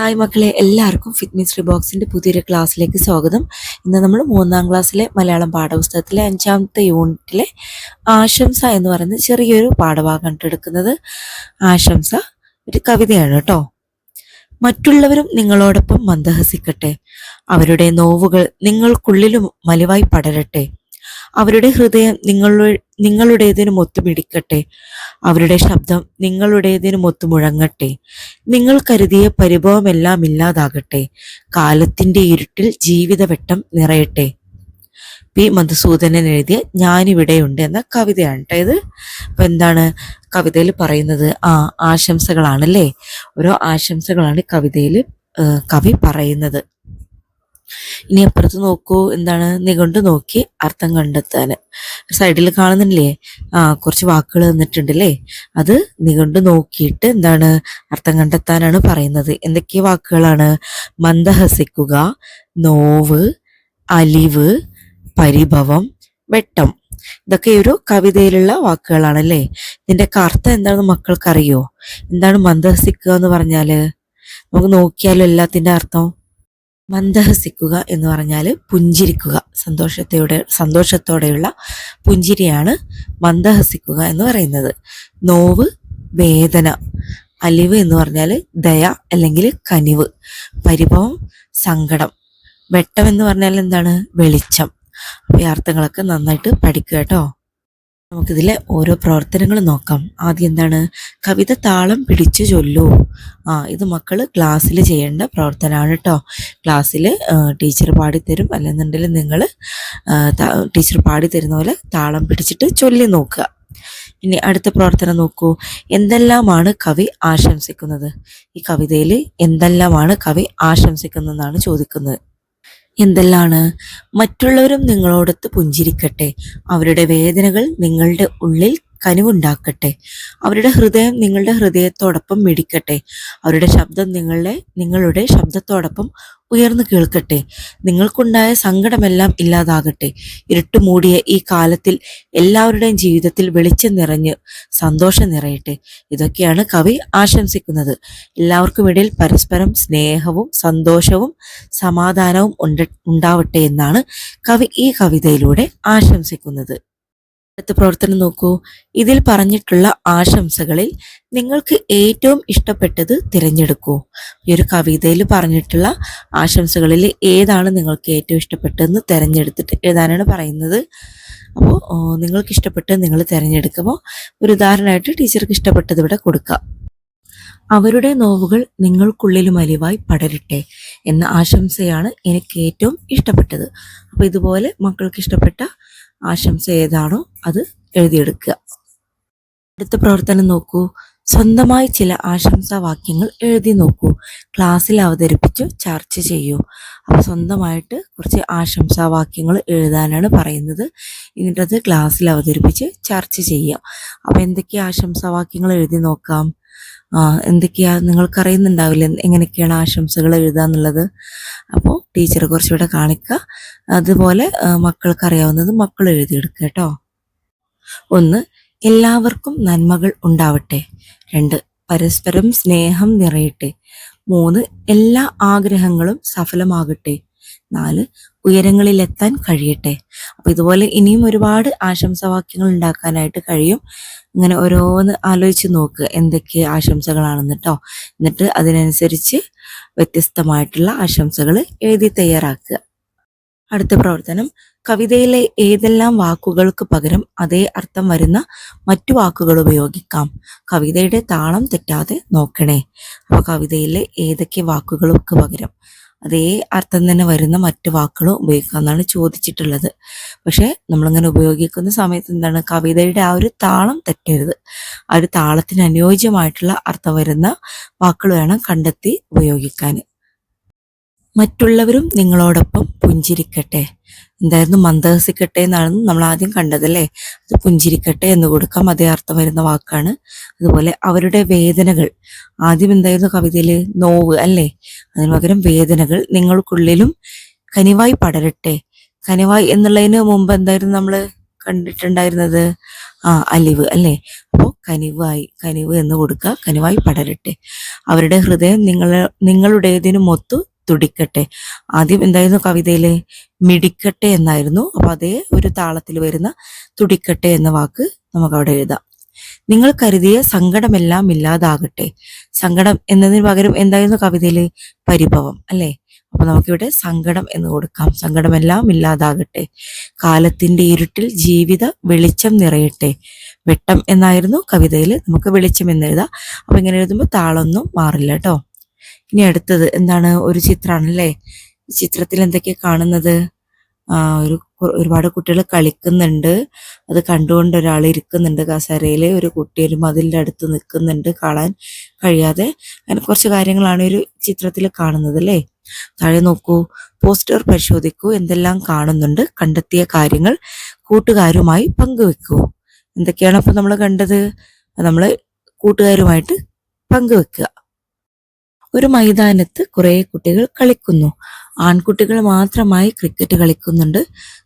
Hi മക്കളെ, എല്ലാവർക്കും fitness ബോക്സിന്റെ പുതിയൊരു ക്ലാസ്സിലേക്ക് സ്വാഗതം. ഇന്ന് നമ്മൾ 3ാം ക്ലാസ്സിലെ മലയാളം പാഠപുസ്തകത്തിലെ 5ാമത്തെ യൂണിറ്റിലെ ആശംസ എന്ന് പറയുന്ന ചെറിയൊരു പാഠഭാഗം എടുക്കുന്നത്. ആശംസ ഒരു കവിതയാണ് കേട്ടോ. മറ്റുള്ളവരും നിങ്ങളോടൊപ്പം മന്ദഹസിക്കട്ടെ, അവരുടെ നോവുകൾ നിങ്ങൾക്കുള്ളിലും മലിവായി പടരട്ടെ. അവരുടെ ഹൃദയം നിങ്ങളുടേതിനും ഒത്തുമിടിക്കട്ടെ, അവരുടെ ശബ്ദം നിങ്ങളുടേതിനും ഒത്തു മുഴങ്ങട്ടെ. നിങ്ങൾ കരുതിയ പരിഭവമെല്ലാം ഇല്ലാതാകട്ടെ, കാലത്തിന്റെ ഇരുട്ടിൽ ജീവിതവെട്ടം നിറയട്ടെ. പി മധുസൂദനൻ എഴുതിയ ഞാനിവിടെയുണ്ട് എന്ന കവിതയാണ് കേട്ടോ ഇത്. അപ്പൊ എന്താണ് കവിതയിൽ പറയുന്നത്? ആശംസകളാണല്ലേ. ഓരോ ആശംസകളാണ് കവിതയിൽ കവി പറയുന്നത്. ഇനി അപ്പുറത്ത് നോക്കൂ, എന്താണ്? നിഘണ്ടു നോക്കി അർത്ഥം കണ്ടെത്താൻ. സൈഡിൽ കാണുന്നില്ലേ? കുറച്ച് വാക്കുകൾ തന്നിട്ടുണ്ടല്ലേ. അത് നിഘണ്ടു നോക്കിയിട്ട് എന്താണ് അർത്ഥം കണ്ടെത്താനാണ് പറയുന്നത്. എന്തൊക്കെ വാക്കുകളാണ്? മന്ദഹസിക്കുക, നോവ്, അലിവ്, പരിഭവം, വെട്ടം. ഇതൊക്കെ ഒരു കവിതയിലുള്ള വാക്കുകളാണല്ലേ. ഇതിന്റെയൊക്കെ അർത്ഥം എന്താണെന്ന് മക്കൾക്കറിയോ? എന്താണ് മന്ദഹസിക്കുക എന്ന് പറഞ്ഞാല്? നമുക്ക് നോക്കിയാലോ എല്ലാത്തിന്റെ അർത്ഥം. മന്ദഹസിക്കുക എന്ന് പറഞ്ഞാൽ പുഞ്ചിരിക്കുക, സന്തോഷത്തോടെയുള്ള പുഞ്ചിരിയാണ് മന്ദഹസിക്കുക എന്ന് പറയുന്നത്. നോവ്, വേദന. അലിവ് എന്ന് പറഞ്ഞാൽ ദയ അല്ലെങ്കിൽ കനിവ്. പരിഭവം, സങ്കടം. വെട്ടം എന്ന് പറഞ്ഞാൽ എന്താണ്? വെളിച്ചം. അപ്പൊ ഈ അർത്ഥങ്ങളൊക്കെ നന്നായിട്ട് പഠിക്കുക കേട്ടോ. നമുക്കിതിലെ ഓരോ പ്രവർത്തനങ്ങൾ നോക്കാം. ആദ്യം എന്താണ്? കവിത താളം പിടിച്ചു ചൊല്ലൂ. ഇത് മക്കള് ക്ലാസ്സിൽ ചെയ്യേണ്ട പ്രവർത്തനമാണ് കേട്ടോ. ക്ലാസ്സിൽ ടീച്ചർ പാടിത്തരും, അല്ലെന്നുണ്ടെങ്കിൽ നിങ്ങൾ ടീച്ചർ പാടിത്തരുന്ന പോലെ താളം പിടിച്ചിട്ട് ചൊല്ലി നോക്കുക. ഇനി അടുത്ത പ്രവർത്തനം നോക്കൂ. എന്തെല്ലാമാണ് കവി ആശംസിക്കുന്നത്? ഈ കവിതയിൽ എന്തെല്ലാമാണ് കവി ആശംസിക്കുന്നതെന്നാണ് ചോദിക്കുന്നത്. എന്തെല്ലാണ്? മറ്റുള്ളവരും നിങ്ങളോടൊത്ത് പുഞ്ചിരിക്കട്ടെ, അവരുടെ വേദനകൾ നിങ്ങളുടെ ഉള്ളിൽ കനിവുണ്ടാക്കട്ടെ, അവരുടെ ഹൃദയം നിങ്ങളുടെ ഹൃദയത്തോടൊപ്പം മിടിക്കട്ടെ, അവരുടെ ശബ്ദം നിങ്ങളുടെ ശബ്ദത്തോടൊപ്പം ഉയർന്നു കേൾക്കട്ടെ, നിങ്ങൾക്കുണ്ടായ സങ്കടമെല്ലാം ഇല്ലാതാകട്ടെ, ഇരുട്ടുമൂടിയ ഈ കാലത്തിൽ എല്ലാവരുടെയും ജീവിതത്തിൽ വെളിച്ചം നിറഞ്ഞ് സന്തോഷം നിറയട്ടെ. ഇതൊക്കെയാണ് കവി ആശംസിക്കുന്നത്. എല്ലാവർക്കും ഇടയിൽ പരസ്പരം സ്നേഹവും സന്തോഷവും സമാധാനവും ഉണ്ടാവട്ടെ എന്നാണ് കവി ഈ കവിതയിലൂടെ ആശംസിക്കുന്നത്. അടുത്ത പ്രവർത്തനം നോക്കൂ. ഇതിൽ പറഞ്ഞിട്ടുള്ള ആശംസകളിൽ നിങ്ങൾക്ക് ഏറ്റവും ഇഷ്ടപ്പെട്ടത് തിരഞ്ഞെടുക്കൂ. ഈ ഒരു കവിതയിൽ പറഞ്ഞിട്ടുള്ള ആശംസകളിൽ ഏതാണ് നിങ്ങൾക്ക് ഏറ്റവും ഇഷ്ടപ്പെട്ടതെന്ന് തിരഞ്ഞെടുത്തിട്ട് എഴുതാനാണ് പറയുന്നത്. അപ്പോൾ നിങ്ങൾക്ക് ഇഷ്ടപ്പെട്ടത് നിങ്ങൾ തിരഞ്ഞെടുക്കുമ്പോൾ ഒരു ഉദാഹരണമായിട്ട് ടീച്ചർക്ക് ഇഷ്ടപ്പെട്ടത് ഇവിടെ കൊടുക്കുക. അവരുടെ നോവുകൾ നിങ്ങൾക്കുള്ളിലും അലിവായി പടരട്ടെ എന്ന ആശംസയാണ് എനിക്ക് ഏറ്റവും ഇഷ്ടപ്പെട്ടത്. അപ്പൊ ഇതുപോലെ മക്കൾക്ക് ഇഷ്ടപ്പെട്ട ആശംസ ഏതാണോ അത് എഴുതിയെടുക്കുക. അടുത്ത പ്രവർത്തനം നോക്കൂ. സ്വന്തമായി ചില ആശംസാ വാക്യങ്ങൾ എഴുതി നോക്കൂ. ക്ലാസ്സിൽ അവതരിപ്പിച്ചു ചർച്ച ചെയ്യൂ. അപ്പൊ സ്വന്തമായിട്ട് കുറച്ച് ആശംസാ വാക്യങ്ങൾ എഴുതാനാണ് പറയുന്നത്. എന്നിട്ടത് ക്ലാസ്സിൽ അവതരിപ്പിച്ച് ചർച്ച ചെയ്യാം. അപ്പൊ എന്തൊക്കെയാ ആശംസാ വാക്യങ്ങൾ എഴുതി നോക്കാം. എന്തൊക്കെയാ നിങ്ങൾക്കറിയുന്നുണ്ടാവില്ല എങ്ങനെയൊക്കെയാണ് ആശംസകൾ എഴുതാന്നുള്ളത്. അപ്പോൾ ടീച്ചർ കുറച്ചുകൂടെ കാണിക്കുക. അതുപോലെ മക്കൾക്ക് അറിയാവുന്നത് മക്കൾ എഴുതിയെടുക്കുക കേട്ടോ. 1. എല്ലാവർക്കും നന്മകൾ ഉണ്ടാവട്ടെ. 2. പരസ്പരം സ്നേഹം നിറയട്ടെ. 3. എല്ലാ ആഗ്രഹങ്ങളും സഫലമാകട്ടെ. 4. ഉയരങ്ങളിലെത്താൻ കഴിയട്ടെ. അപ്പൊ ഇതുപോലെ ഇനിയും ഒരുപാട് ആശംസാവാക്യങ്ങൾ ഉണ്ടാക്കാനായിട്ട് കഴിയും. ഇങ്ങനെ ഓരോന്ന് ആലോചിച്ച് നോക്കുക എന്തൊക്കെ ആശംസകളാണെന്ന് കേട്ടോ. എന്നിട്ട് അതിനനുസരിച്ച് വ്യത്യസ്തമായിട്ടുള്ള ആശംസകൾ എഴുതി തയ്യാറാക്കുക. അടുത്ത പ്രവർത്തനം. കവിതയിലെ ഏതെല്ലാം വാക്കുകൾക്ക് പകരം അതേ അർത്ഥം വരുന്ന മറ്റു വാക്കുകൾ ഉപയോഗിക്കാം. കവിതയുടെ താളം തെറ്റാതെ നോക്കണേ. അപ്പൊ കവിതയിലെ ഏതൊക്കെ വാക്കുകൾക്ക് പകരം അതേ അർത്ഥം തന്നെ വരുന്ന മറ്റു വാക്കുകൾ ഉപയോഗിക്കാമെന്നാണ് ചോദിച്ചിട്ടുള്ളത്. പക്ഷെ നമ്മളിങ്ങനെ ഉപയോഗിക്കുന്ന സമയത്ത് എന്താണ്, കവിതയുടെ ആ ഒരു താളം തെറ്റരുത്. ആ ഒരു താളത്തിന് അനുയോജ്യമായിട്ടുള്ള അർത്ഥം വരുന്ന വാക്കുകൾ വേണം കണ്ടെത്തി ഉപയോഗിക്കാൻ. മറ്റുള്ളവരും നിങ്ങളോടൊപ്പം പുഞ്ചിരിക്കട്ടെ. എന്തായിരുന്നു? മന്ദഹസിക്കട്ടെ എന്നാണ് നമ്മൾ ആദ്യം കണ്ടതല്ലേ. അത് പുഞ്ചിരിക്കട്ടെ എന്ന് കൊടുക്കാം, അതേ അർത്ഥം വരുന്ന വാക്കാണ്. അതുപോലെ അവരുടെ വേദനകൾ, ആദ്യം എന്തായിരുന്നു കവിതയില്? നോവ് അല്ലേ. അതിന് പകരം വേദനകൾ നിങ്ങൾക്കുള്ളിലും കനിവായി പടരട്ടെ. കനിവായി എന്നുള്ളതിന് മുമ്പ് എന്തായിരുന്നു നമ്മള് കണ്ടിട്ടുണ്ടായിരുന്നത്? അലിവ് അല്ലേ? അപ്പോൾ കനിവ് എന്ന് കൊടുക്കുക. കനിവായി പടരട്ടെ. അവരുടെ ഹൃദയം നിങ്ങളുടേതിനുമൊത്തു തുടിക്കട്ടെ. ആദ്യം എന്തായിരുന്നു കവിതയില്? മിടിക്കട്ടെ എന്നായിരുന്നു. അപ്പൊ അതേ ഒരു താളത്തിൽ വരുന്ന തുടിക്കട്ടെ എന്ന വാക്ക് നമുക്ക് അവിടെ എഴുതാം. നിങ്ങൾ കരുതിയ സങ്കടമെല്ലാം ഇല്ലാതാകട്ടെ. സങ്കടം എന്നതിന് പകരം എന്തായിരുന്നു കവിതയില്? പരിഭവം അല്ലേ? അപ്പൊ നമുക്കിവിടെ സങ്കടം എന്ന് കൊടുക്കാം. സങ്കടമെല്ലാം ഇല്ലാതാകട്ടെ. കാലത്തിന്റെ ഇരുട്ടിൽ ജീവിത വെളിച്ചം നിറയട്ടെ. വെട്ടം എന്നായിരുന്നു കവിതയിൽ, നമുക്ക് വെളിച്ചം എന്ന് എഴുതാം. അപ്പൊ ഇങ്ങനെ എഴുതുമ്പോൾ താളൊന്നും മാറില്ല കേട്ടോ. ഇനി അടുത്തത് എന്താണ്? ഒരു ചിത്രമാണല്ലേ. ഈ ചിത്രത്തിൽ എന്തൊക്കെയാ കാണുന്നത്? ഒരുപാട് കുട്ടികൾ കളിക്കുന്നുണ്ട്. അത് കണ്ടുകൊണ്ട് ഒരാൾ ഇരിക്കുന്നുണ്ട് കസേരയിൽ. ഒരു കുട്ടി ഒരു മതിലിന്റെ അടുത്ത് നിൽക്കുന്നുണ്ട്, കാണാൻ കഴിയാതെ. അങ്ങനെ കുറച്ച് കാര്യങ്ങളാണ് ഒരു ചിത്രത്തിൽ കാണുന്നത് അല്ലേ. താഴെ നോക്കൂ. പോസ്റ്റർ പരിശോധിക്കൂ. എന്തെല്ലാം കാണുന്നുണ്ട്? കണ്ടെത്തിയ കാര്യങ്ങൾ കൂട്ടുകാരുമായി പങ്കുവെക്കൂ. എന്തൊക്കെയാണ് അപ്പൊ നമ്മൾ കണ്ടത്? നമ്മൾ കൂട്ടുകാരുമായിട്ട് പങ്കുവെക്കുക. ഒരു മൈതാനത്ത് കുറെ കുട്ടികൾ കളിക്കുന്നു. ആൺകുട്ടികൾ മാത്രമായി ക്രിക്കറ്റ് കളിക്കുന്നുണ്ട്.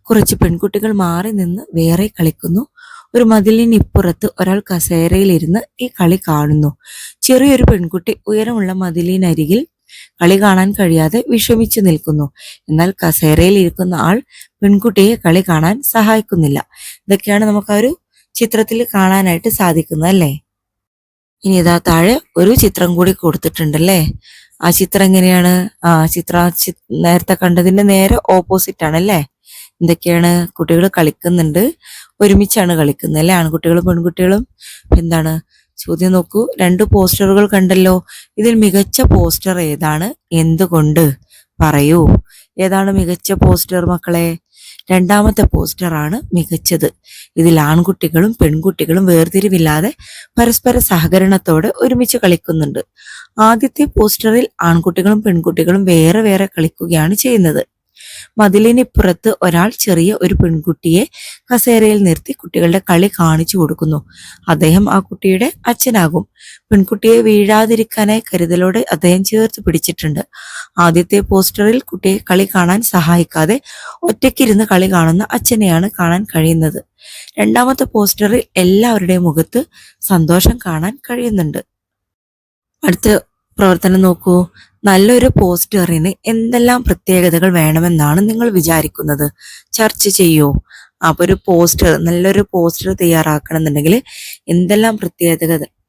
കുറച്ച് പെൺകുട്ടികൾ മാറി നിന്ന് വേറെ കളിക്കുന്നു. ഒരു മതിലിനിപ്പുറത്ത് ഒരാൾ കസേരയിലിരുന്ന് ഈ കളി കാണുന്നു. ചെറിയൊരു പെൺകുട്ടി ഉയരമുള്ള മതിലിനരികിൽ കളി കാണാൻ കഴിയാതെ വിഷമിച്ചു നിൽക്കുന്നു. എന്നാൽ കസേരയിൽ ഇരിക്കുന്ന ആൾ പെൺകുട്ടിയെ കളി കാണാൻ സഹായിക്കുന്നില്ല. ഇതൊക്കെയാണ് നമുക്ക് ആ ഒരു ചിത്രത്തിൽ കാണാനായിട്ട് സാധിക്കുന്നത് അല്ലേ. ഇനി ഇതാ താഴെ ഒരു ചിത്രം കൂടി കൊടുത്തിട്ടുണ്ടല്ലേ. ആ ചിത്രം എങ്ങനെയാണ്? നേരത്തെ കണ്ടതിന്റെ നേരെ ഓപ്പോസിറ്റ് ആണല്ലേ. എന്തൊക്കെയാണ്? കുട്ടികൾ കളിക്കുന്നുണ്ട്, ഒരുമിച്ചാണ് കളിക്കുന്നത് അല്ലെ, ആൺകുട്ടികളും പെൺകുട്ടികളും. എന്താണ് ചോദ്യം? നോക്കൂ. 2 പോസ്റ്ററുകൾ കണ്ടല്ലോ. ഇതിൽ മികച്ച പോസ്റ്റർ ഏതാണ്? എന്തുകൊണ്ട്? പറയൂ. ഏതാണ് മികച്ച പോസ്റ്റർ മക്കളെ? രണ്ടാമത്തെ പോസ്റ്ററാണ് മികച്ചത്. ഇതിൽ ആൺകുട്ടികളും പെൺകുട്ടികളും വേർതിരിവില്ലാതെ പരസ്പര സഹകരണത്തോടെ ഒരുമിച്ച് കളിക്കുന്നുണ്ട്. ആദ്യത്തെ പോസ്റ്ററിൽ ആൺകുട്ടികളും പെൺകുട്ടികളും വേറെ വേറെ കളിക്കുകയാണ് ചെയ്യുന്നത്. മതിലിനിപ്പുറത്ത് ഒരാൾ ചെറിയ ഒരു പെൺകുട്ടിയെ കസേരയിൽ നിർത്തി കുട്ടികളുടെ കളി കാണിച്ചു കൊടുക്കുന്നു. അദ്ദേഹം ആ കുട്ടിയുടെ അച്ഛനാകും. പെൺകുട്ടിയെ വീഴാതിരിക്കാനായി കരുതലോടെ അദ്ദേഹം ചേർത്ത് പിടിച്ചിട്ടുണ്ട്. ആദ്യത്തെ പോസ്റ്ററിൽ കുട്ടിയെ കളി കാണാൻ സഹായിക്കാതെ ഒറ്റയ്ക്കിരുന്ന് കളി കാണുന്ന അച്ഛനെയാണ് കാണാൻ കഴിയുന്നത്. രണ്ടാമത്തെ പോസ്റ്ററിൽ എല്ലാവരുടെയും മുഖത്ത് സന്തോഷം കാണാൻ കഴിയുന്നുണ്ട്. അടുത്ത പ്രവർത്തനം നോക്കൂ. നല്ലൊരു പോസ്റ്ററിന് എന്തെല്ലാം പ്രത്യേകതകൾ വേണമെന്നാണ് നിങ്ങൾ വിചാരിക്കുന്നത്? ചർച്ച ചെയ്യൂ. അപ്പൊ ഒരു നല്ലൊരു പോസ്റ്റർ തയ്യാറാക്കണമെന്നുണ്ടെങ്കിൽ എന്തെല്ലാം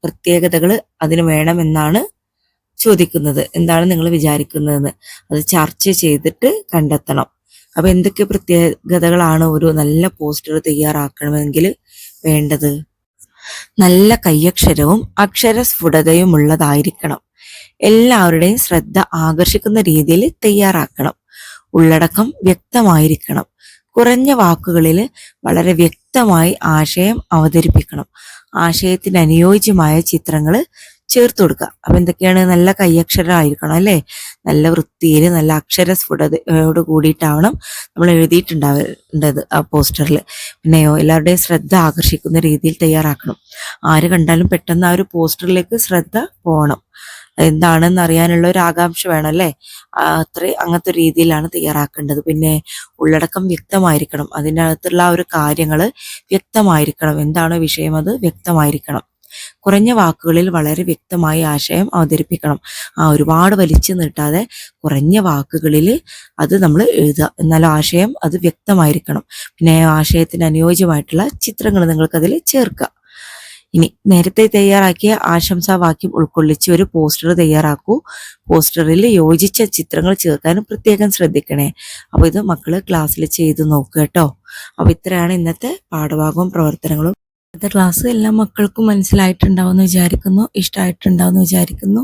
പ്രത്യേകതകൾ അതിന് വേണമെന്നാണ് ചോദിക്കുന്നത്. എന്താണ് നിങ്ങൾ വിചാരിക്കുന്നതെന്ന് അത് ചർച്ച ചെയ്തിട്ട് കണ്ടെത്തണം. അപ്പൊ എന്തൊക്കെ പ്രത്യേകതകളാണ് ഒരു നല്ല പോസ്റ്റർ തയ്യാറാക്കണമെങ്കിൽ വേണ്ടത്? നല്ല കൈയക്ഷരവും അക്ഷരസ്ഫുടതയും ഉള്ളതായിരിക്കണം. എല്ലാവരുടെയും ശ്രദ്ധ ആകർഷിക്കുന്ന രീതിയിൽ തയ്യാറാക്കണം. ഉള്ളടക്കം വ്യക്തമായിരിക്കണം. കുറഞ്ഞ വാക്കുകളിൽ വളരെ വ്യക്തമായി ആശയം അവതരിപ്പിക്കണം. ആശയത്തിന് അനുയോജ്യമായ ചിത്രങ്ങൾ ചേർത്ത് കൊടുക്കുക. അപ്പൊ എന്തൊക്കെയാണ്? നല്ല കൈയക്ഷരമായിരിക്കണം അല്ലേ. നല്ല വൃത്തിയിൽ നല്ല അക്ഷരസ്ഫുടതയോട് കൂടിയിട്ടാവണം നമ്മൾ എഴുതിയിട്ടുണ്ടാവേണ്ടത് ആ പോസ്റ്ററിൽ. പിന്നെയോ എല്ലാവരുടെയും ശ്രദ്ധ ആകർഷിക്കുന്ന രീതിയിൽ തയ്യാറാക്കണം. ആര് കണ്ടാലും പെട്ടെന്ന് ആ ഒരു പോസ്റ്ററിലേക്ക് ശ്രദ്ധ പോകണം. എന്താണെന്ന് അറിയാനുള്ള ഒരു ആകാംക്ഷ വേണം അല്ലേ. അങ്ങനത്തെ രീതിയിലാണ് തയ്യാറാക്കേണ്ടത്. പിന്നെ ഉള്ളടക്കം വ്യക്തമായിരിക്കണം. അതിനകത്തുള്ള ആ ഒരു കാര്യങ്ങള് വ്യക്തമായിരിക്കണം. എന്താണ് വിഷയം അത് വ്യക്തമായിരിക്കണം. കുറഞ്ഞ വാക്കുകളിൽ വളരെ വ്യക്തമായ ആശയം അവതരിപ്പിക്കണം. ഒരുപാട് വലിച്ചു നീട്ടാതെ കുറഞ്ഞ വാക്കുകളിൽ അത് നമ്മൾ എഴുതുക. എന്നാൽ ആശയം അത് വ്യക്തമായിരിക്കണം. പിന്നെ ആശയത്തിന് അനുയോജ്യമായിട്ടുള്ള ചിത്രങ്ങൾ നിങ്ങൾക്ക് അതിൽ ചേർക്കുക. ഇനി നേരത്തെ തയ്യാറാക്കിയ ആശംസാവാക്യം ഉൾക്കൊള്ളിച്ച് ഒരു പോസ്റ്റർ തയ്യാറാക്കൂ. പോസ്റ്ററിൽ യോജിച്ച ചിത്രങ്ങൾ ചേർക്കാനും പ്രത്യേകം ശ്രദ്ധിക്കണേ. അപ്പൊ ഇത് മക്കള് ക്ലാസ്സിൽ ചെയ്ത് നോക്കുക കേട്ടോ. അപ്പൊ ഇത്രയാണ് ഇന്നത്തെ പാഠഭാഗവും പ്രവർത്തനങ്ങളും. ഇന്നത്തെ ക്ലാസ് എല്ലാ മക്കൾക്കും മനസ്സിലായിട്ടുണ്ടാവുമെന്ന് വിചാരിക്കുന്നു, ഇഷ്ടമായിട്ടുണ്ടാവുമെന്ന് വിചാരിക്കുന്നു.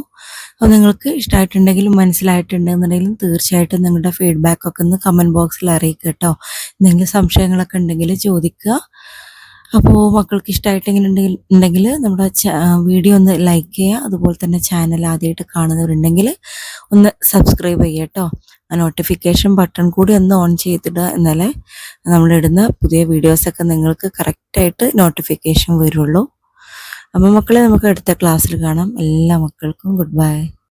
അപ്പോൾ നിങ്ങൾക്ക് ഇഷ്ടമായിട്ടുണ്ടെങ്കിലും മനസ്സിലായിട്ടുണ്ടെന്നുണ്ടെങ്കിലും തീർച്ചയായിട്ടും നിങ്ങളുടെ ഫീഡ്ബാക്ക് ഒക്കെ ഒന്ന് കമൻറ്റ് ബോക്സിൽ അറിയിക്കുക കേട്ടോ. എന്തെങ്കിലും സംശയങ്ങളൊക്കെ ഉണ്ടെങ്കിൽ ചോദിക്കുക. അപ്പോൾ മക്കൾക്ക് ഇഷ്ടമായിട്ടെങ്കിൽ നമ്മുടെ വീഡിയോ ഒന്ന് ലൈക്ക് ചെയ്യുക. അതുപോലെ തന്നെ ചാനൽ ആദ്യമായിട്ട് കാണുന്നവരുണ്ടെങ്കിൽ ഒന്ന് സബ്സ്ക്രൈബ് ചെയ്യുക കേട്ടോ. ആ നോട്ടിഫിക്കേഷൻ ബട്ടൺ കൂടി ഒന്ന് ഓൺ ചെയ്തിടുക. എന്നാലേ നമ്മളിടുന്ന പുതിയ വീഡിയോസൊക്കെ നിങ്ങൾക്ക് കറക്റ്റായിട്ട് നോട്ടിഫിക്കേഷൻ വരുള്ളൂ. അപ്പോൾ മക്കളെ നമുക്ക് അടുത്ത ക്ലാസ്സിൽ കാണാം. എല്ലാ മക്കൾക്കും ഗുഡ് ബൈ.